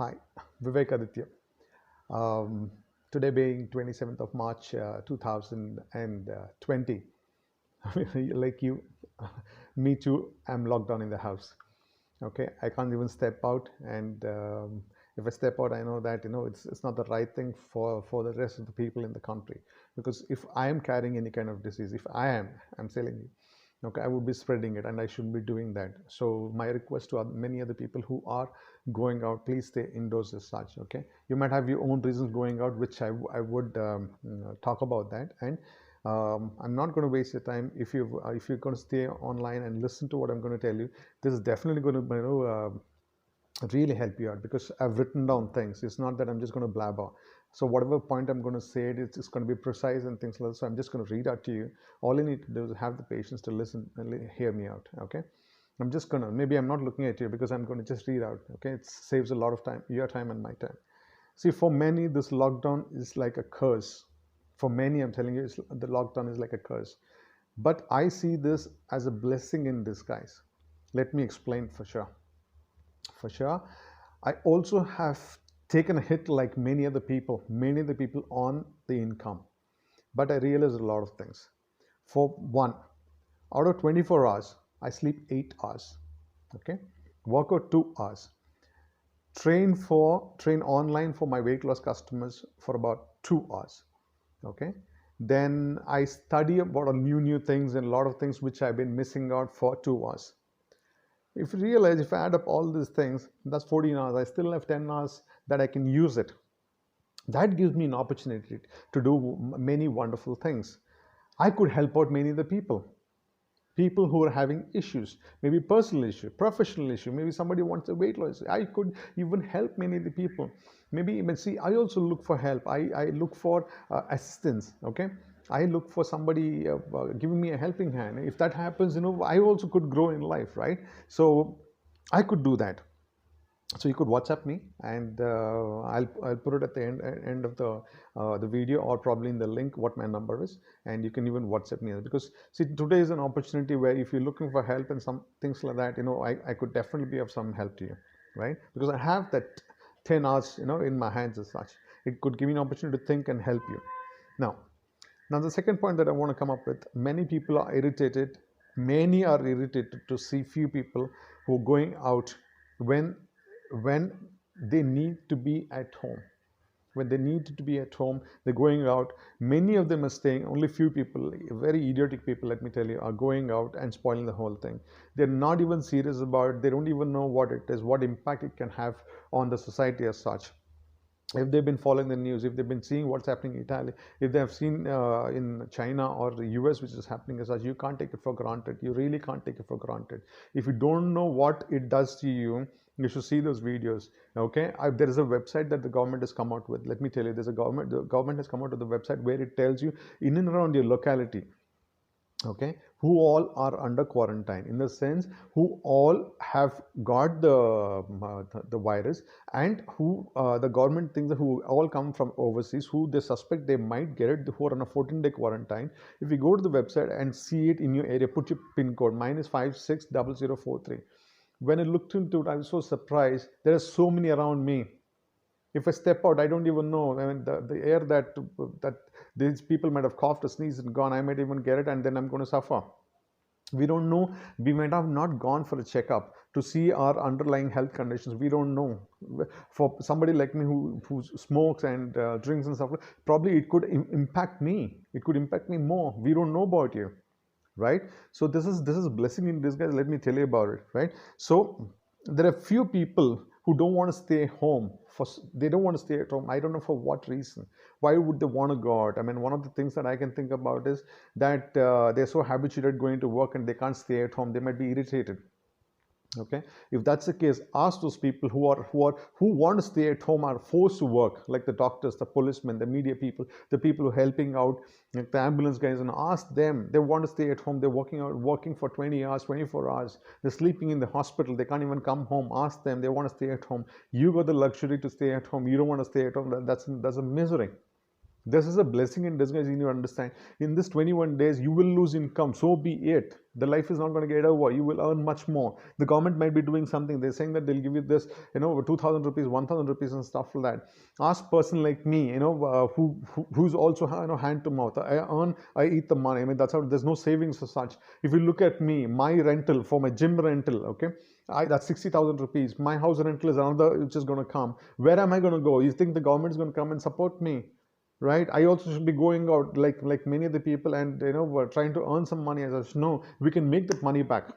Hi, Vivek Aditya. Um, Today being 27th of March 2020, like you, me too, I'm locked down in the house. Okay, I can't even step out, and if I step out, I know that it's not the right thing for the rest of the people in the country. Because if I am carrying any kind of disease, if I'm telling you, okay, I would be spreading it, and I shouldn't be doing that. So my request to many other people who are going out, please stay indoors as such. Okay, you might have your own reasons going out, which I would talk about that. And I'm not going to waste your time. If you're going to stay online and listen to what I'm going to tell you, this is definitely going to really help you out, because I've written down things. It's not that I'm just going to blabber. So whatever point I'm going to say, it's going to be precise and things like that. So I'm just going to read out to you. All you need to do is have the patience to listen and hear me out. Okay, I'm just gonna, maybe I'm not looking at you, because I'm going to just read out. Okay, it saves a lot of time, your time and my time. See, for many, this lockdown is like a curse. For many, I'm telling you, the lockdown is like a curse. But I see this as a blessing in disguise. Let me explain for sure. For sure, I also have taken a hit like many of the people on the income. But I realize a lot of things. For one, out of 24 hours, I sleep 8 hours. Okay, work out 2 hours, train online for my weight loss customers for about 2 hours. Okay, then I study about a new things and a lot of things which I've been missing out for 2 hours. If you realize, if I add up all these things, that's 14 hours. I still have 10 hours that I can use it. That gives me an opportunity to do many wonderful things. I could help out many of the people who are having issues, maybe personal issue, professional issue, maybe somebody wants a weight loss. I could even help many of the people. Maybe even, see, I also look for help. I look for assistance. Okay, I look for somebody giving me a helping hand. If that happens, I also could grow in life, right? So I could do that. So you could WhatsApp me, and I'll put it at the end of the video, or probably in the link what my number is, and you can even WhatsApp me, because see, today is an opportunity where if you're looking for help and some things like that, I could definitely be of some help to you, right? Because I have that 10 hours in my hands as such. It could give me an opportunity to think and help you. Now, the second point that I want to come up with: many people are irritated. Many are irritated to see few people who are going out when when they need to be at home. When they need to be at home, they're going out. Many of them are staying. Only few people, very idiotic people, let me tell you, are going out and spoiling the whole thing. They're not even serious about it. They don't even know what it is, what impact it can have on the society as such. If they've been following the news, if they've been seeing what's happening in Italy, if they have seen in China or the US, which is happening as such, you can't take it for granted. You really can't take it for granted. If you don't know what it does to you, you should see those videos. Okay, there is a website that the government has come out with. Let me tell you, the government has come out with the website where it tells you in and around your locality, okay, who all are under quarantine, in the sense who all have got the virus, and who the government thinks that who all come from overseas, who they suspect they might get it, who are on a 14-day quarantine. If you go to the website and see it in your area, put your pin code -560043. When I looked into it, I was so surprised. There are so many around me. If I step out, I don't even know. I mean, the air that these people might have coughed or sneezed and gone, I might even get it, and then I'm going to suffer. We don't know. We might have not gone for a checkup to see our underlying health conditions. We don't know. For somebody like me who smokes and drinks and stuff, probably it could impact me. It could impact me more. We don't know about you, right? So this is blessing in disguise. Let me tell you about it, right? So there are few people who don't want to stay home. They don't want to stay at home. I don't know for what reason. Why would they want to go out? I mean, one of the things that I can think about is that they're so habituated going to work and they can't stay at home. They might be irritated. Okay, if that's the case, ask those people who want to stay at home, are forced to work, like the doctors, the policemen, the media people, the people who are helping out, like the ambulance guys, and ask them. They want to stay at home. They're working for 20 hours, 24 hours. They're sleeping in the hospital. They can't even come home. Ask them. They want to stay at home. You got the luxury to stay at home. You don't want to stay at home. That's a misery. This is a blessing in disguise. You need to understand. In this 21 days, you will lose income. So be it. The life is not going to get over. You will earn much more. The government might be doing something. They're saying that they'll give you this, 2,000 rupees, 1,000 rupees, and stuff like that. Ask person like me, who's also hand to mouth. I earn, I eat the money. I mean, that's how. There's no savings as such. If you look at me, my rental for my gym rental, okay, that's 60,000 rupees. My house rental is another which is going to come. Where am I going to go? You think the government is going to come and support me? Right, I also should be going out like many of the people, and we're trying to earn some money. As I said, no, we can make that money back.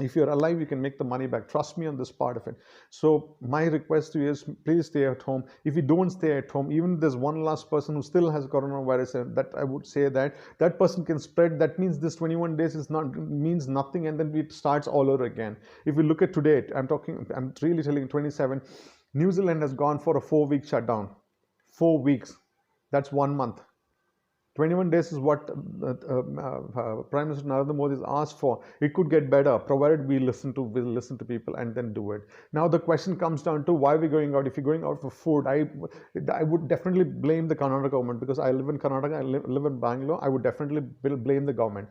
If you're alive, you can make the money back. Trust me on this part of it. So my request to you is, please stay at home. If you don't stay at home, even there's one last person who still has coronavirus, and that I would say that that person can spread. That means this 21 days is not means nothing, and then it starts all over again. If you look at today, I'm really telling you, 27, New Zealand has gone for a 4-week shutdown. 4 weeks. That's 1 month. 21 days is what Prime Minister Narendra Modi has asked for. It could get better, provided we'll listen to people and then do it. Now the question comes down to, why are we going out? If you're going out for food, I would definitely blame the Karnataka government, because I live in Karnataka, I live in Bangalore. I would definitely blame the government.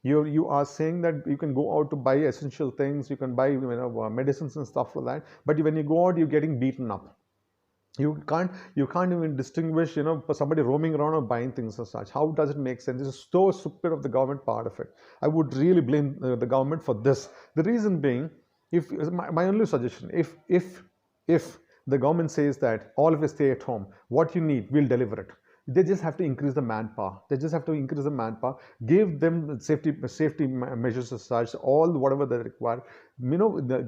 You are saying that you can go out to buy essential things, you can buy medicines and stuff like that, but when you go out, you're getting beaten up. You can't even distinguish for somebody roaming around or buying things as such. How does it make sense? This is so stupid of the government part of it. I would really blame the government for this. The reason being, if my only suggestion, if the government says that all of us stay at home, what you need, we'll deliver it. They just have to increase the manpower. Give them safety measures as such, all whatever they require.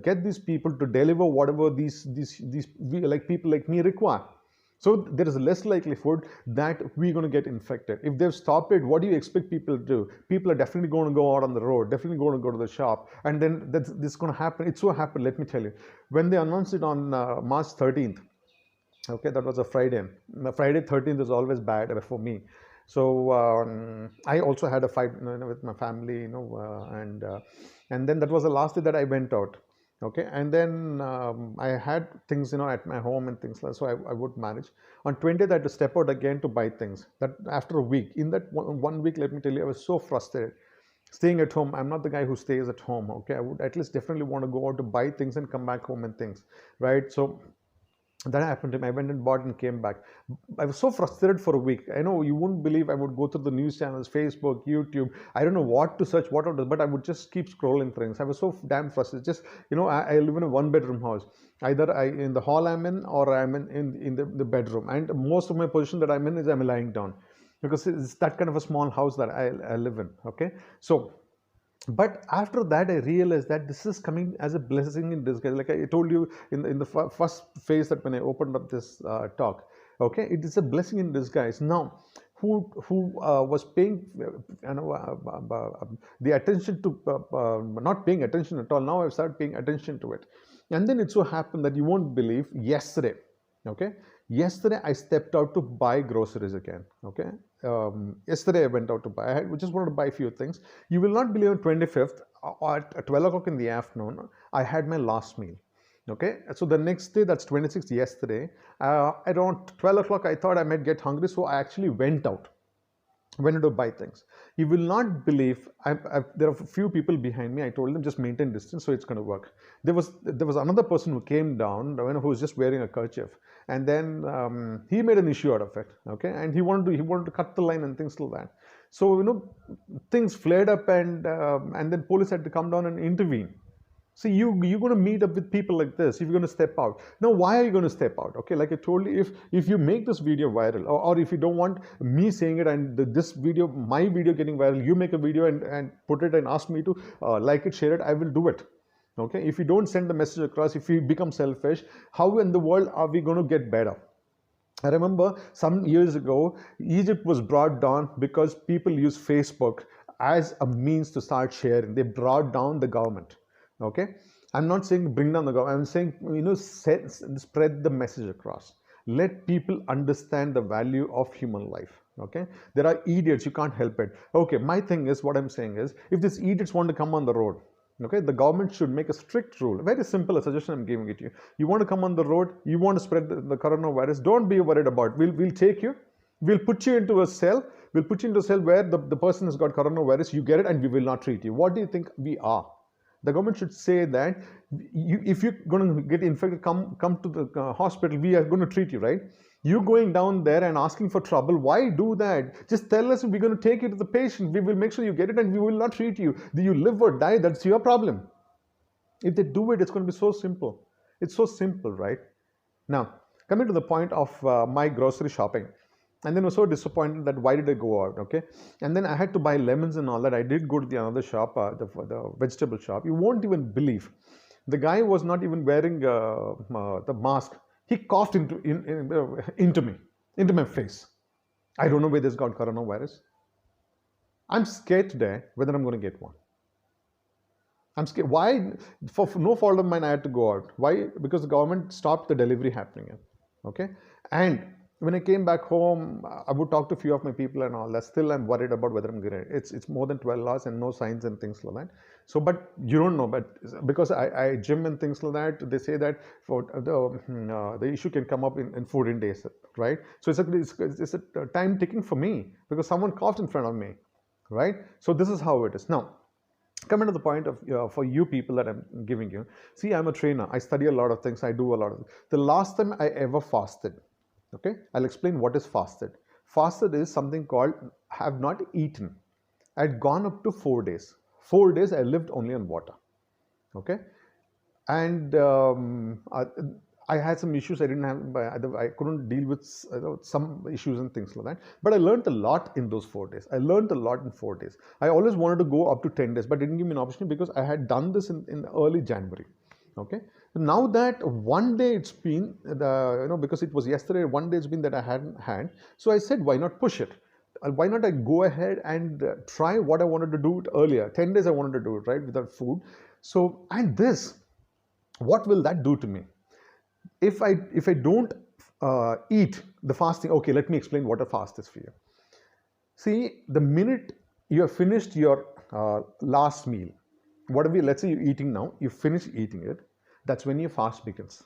Get these people to deliver whatever these like people like me require. So there is less likelihood that we're going to get infected. If they've stopped it, what do you expect people to do? People are definitely going to go out on the road, definitely going to go to the shop, and then this is going to happen. It so happened, let me tell you, when they announced it on March 13th. Okay, that was a Friday. Friday 13th is always bad for me. So I also had a fight with my family, and then that was the last day that I went out. Okay, and then I had things, at my home and things like that, so I would manage. On 20th, I had to step out again to buy things. That after a week, in that 1 week, let me tell you, I was so frustrated. Staying at home, I'm not the guy who stays at home. Okay, I would at least definitely want to go out to buy things and come back home and things, right? So that happened to me. I went and bought and came back. I was so frustrated for a week. I know you wouldn't believe. I would go through the news channels, Facebook, YouTube. I don't know what to search, but I would just keep scrolling things. I was so damn frustrated. Just I live in a 1-bedroom house. Either I in the hall I'm in, or I'm in the bedroom. And most of my position that I'm in is I'm lying down, because it's that kind of a small house that I live in. Okay, so. But after that, I realized that this is coming as a blessing in disguise. Like I told you in the first phase, that when I opened up this talk, okay, it is a blessing in disguise. Now, who was paying the attention to not paying attention at all? Now I've started paying attention to it, and then it so happened that you won't believe. Yesterday, okay, yesterday I stepped out to buy groceries again. Okay, yesterday I went out to buy. I just wanted to buy a few things. You will not believe, on 25th at 12 o'clock in the afternoon, I had my last meal. Okay, so the next day, that's 26th, yesterday, around 12 o'clock, I thought I might get hungry, so I actually went out to buy things. You will not believe, there are a few people behind me. I told them just maintain distance, so it's going to work. There was another person who came down, who was just wearing a kerchief, and then he made an issue out of it. Okay, and he wanted to cut the line and things like that. So things flared up, and then police had to come down and intervene. So you're going to meet up with people like this if you're going to step out. Now, why are you going to step out? Okay, like I told you, if you make this video viral, or if you don't want me saying it and this video, my video getting viral, you make a video and put it and ask me to like it, share it, I will do it. Okay, if you don't send the message across, if you become selfish, how in the world are we going to get better? I remember some years ago, Egypt was brought down because people use Facebook as a means to start sharing. They brought down the government. Okay, I'm not saying bring down the government. I'm saying spread the message across. Let people understand the value of human life. Okay, there are idiots, you can't help it. Okay, my thing is, what I'm saying is, if these idiots want to come on the road, okay, the government should make a strict rule. Very simple, a suggestion I'm giving it to you. You want to come on the road, you want to spread the coronavirus, don't be worried about it. We'll take you. We'll put you into a cell. We'll put you into a cell where the person has got coronavirus. You get it, and we will not treat you. What do you think we are? The government should say that if you're going to get infected, come to the hospital. We are going to treat you, right? You going down there and asking for trouble. Why do that? Just tell us we're going to take you to the patient. We will make sure you get it, and we will not treat you. Do you live or die? That's your problem. If they do it, it's going to be so simple. It's so simple, right? Now, coming to the point of my grocery shopping, and then I was so disappointed that why did I go out, okay? And then I had to buy lemons and all that. I did go to the another shop, the vegetable shop. You won't even believe. The guy was not even wearing the mask. He coughed into me, into my face. I don't know whether he's got coronavirus. I'm scared today whether I'm going to get one. I'm scared. Why? For no fault of mine, I had to go out. Why? Because the government stopped the delivery happening. Okay. And when I came back home, I would talk to a few of my people and all that. Still, I'm worried about whether I'm going to. It's more than 12 hours and no signs and things like that. So, but you don't know. But because I gym and things like that, they say that for the issue can come up in 14 days, right? So it's a time ticking for me because someone coughed in front of me, right? So this is how it is now. Coming to the point of for you people that I'm giving you, see, I'm a trainer. I study a lot of things. I do a lot of. The last time I ever fasted, okay, I'll explain what is fasted. Fasted is something called have not eaten. I'd gone up to 4 days. 4 days I lived only on water, okay, and I had some issues. I didn't have. I couldn't deal with some issues and things like that. But I learned a lot in those 4 days. I learned a lot in 4 days. I always wanted to go up to 10 days, but didn't give me an opportunity because I had done this in early January. Okay. Now that one day it's been, because it was yesterday, one day it's been that I hadn't had. So I said, why not push it? Why not I go ahead and try what I wanted to do earlier? 10 days I wanted to do it, right, without food. So, and this, what will that do to me? If I don't eat the fasting, okay, let me explain what a fast is for you. See, the minute you have finished your last meal, whatever, let's say you're eating now, you finish eating it, that's when your fast begins.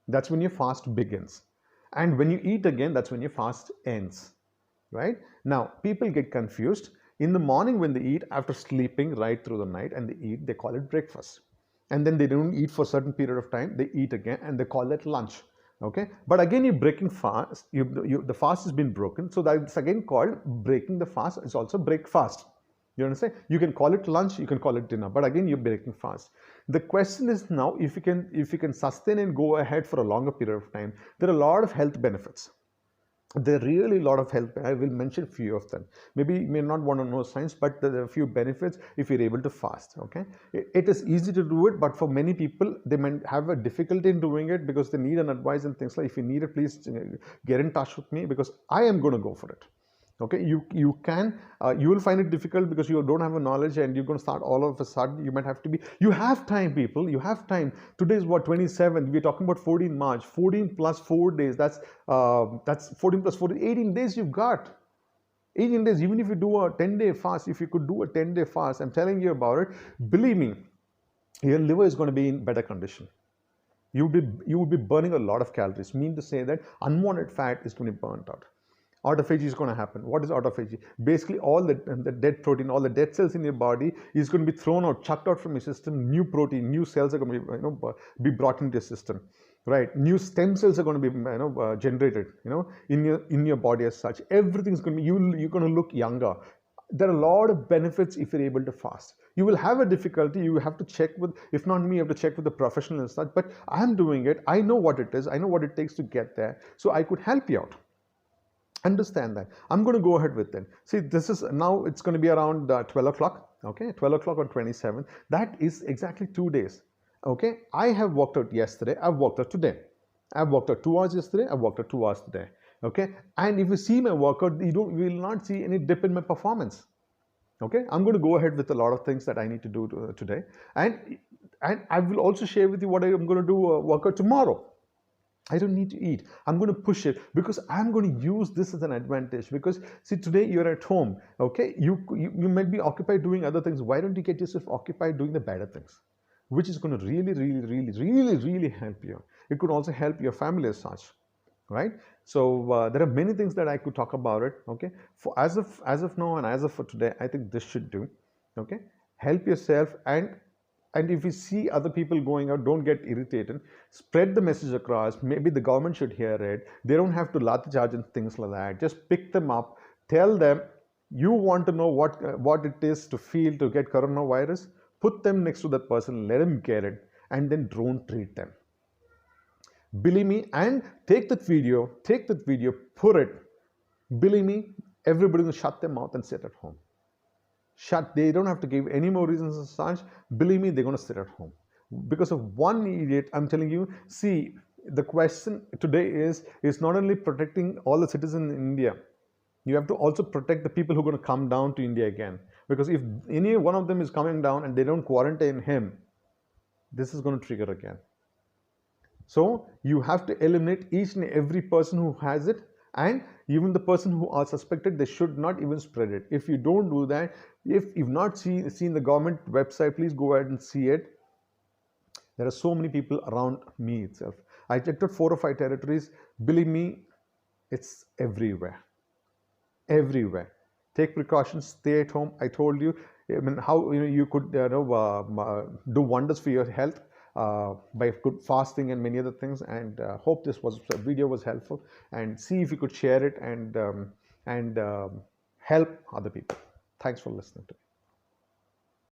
That's when your fast begins. And when you eat again, that's when your fast ends, right? Now, people get confused. In the morning when they eat, after sleeping right through the night and they eat, they call it breakfast. And then they don't eat for a certain period of time, they eat again and they call it lunch. Okay, but again you're breaking fast, the fast has been broken, so that's again called breaking the fast. It's also breakfast. You understand? You can call it lunch, you can call it dinner, but again you're breaking fast. The question is now, if you can sustain and go ahead for a longer period of time, there are a lot of health benefits. There are really a lot of health. I will mention a few of them. Maybe you may not want to know science, but there are a few benefits if you're able to fast. Okay, it is easy to do it, but for many people they might have a difficulty in doing it because they need an advice and things like. If you need it, please get in touch with me because I am going to go for it. Okay, you will find it difficult because you don't have a knowledge and you're going to start all of a sudden. You might have to be, you have time, people, you have time. Today is what, 27th, we're talking about 14 March, 14 plus 4 days, that's 14 plus 14, 18 days you've got. 18 days, even if you do a 10-day fast, if you could do a 10-day fast, I'm telling you about it, believe me, your liver is going to be in better condition. You will be burning a lot of calories, mean to say that unwanted fat is going to be burnt out. Autophagy is going to happen. What is autophagy? Basically, all the dead protein, all the dead cells in your body is going to be thrown out, chucked out from your system. New protein, new cells are going to be brought into your system, right? New stem cells are going to be generated, in your body as such. Everything's going to be you're going to look younger. There are a lot of benefits if you're able to fast. You will have a difficulty. You have to check with, if not me, you have to check with the professional and such. But I'm doing it. I know what it is. I know what it takes to get there. So I could help you out. Understand that. I'm going to go ahead with it. See, this is now, it's going to be around 12 o'clock. Okay, 12 o'clock on 27th. That is exactly 2 days. Okay, I have worked out yesterday. I've worked out today. I've worked out 2 hours yesterday. I've worked out 2 hours today. Okay, and if you see my workout, you will not see any dip in my performance. Okay, I'm going to go ahead with a lot of things that I need to do today, and I will also share with you what I am going to do workout tomorrow. I don't need to eat. I'm going to push it because I'm going to use this as an advantage. Because see, today you're at home. Okay, you might be occupied doing other things. Why don't you get yourself occupied doing the better things, which is going to really help you. It could also help your family as such. right? So there are many things that I could talk about it. Okay, for as of now and as of for today, I think this should do. Okay, help yourself, and if you see other people going out, don't get irritated. Spread the message across. Maybe the government should hear it. They don't have to lathi charge and things like that. Just pick them up. Tell them you want to know what it is to feel to get coronavirus. Put them next to that person. Let them get it, and then don't treat them. Believe me, and take that video, put it. Believe me, everybody will shut their mouth and sit at home. They don't have to give any more reasons as such. Believe me, they're going to sit at home because of one idiot. I'm telling you. See, the question today is not only protecting all the citizens in India, you have to also protect the people who are going to come down to India again, because if any one of them is coming down and they don't quarantine him, this is going to trigger again. So you have to eliminate each and every person who has it, and even the person who are suspected, they should not even spread it. If you don't do that, if you've not seen the government website, please go ahead and see it. There are so many people around me itself. I checked out 4 or 5 territories. Believe me, it's everywhere. Everywhere. Take precautions, stay at home. I told you, I mean, how you could do wonders for your health by good fasting and many other things. And hope this video was helpful. And see if you could share it and help other people. Thanks for listening to me.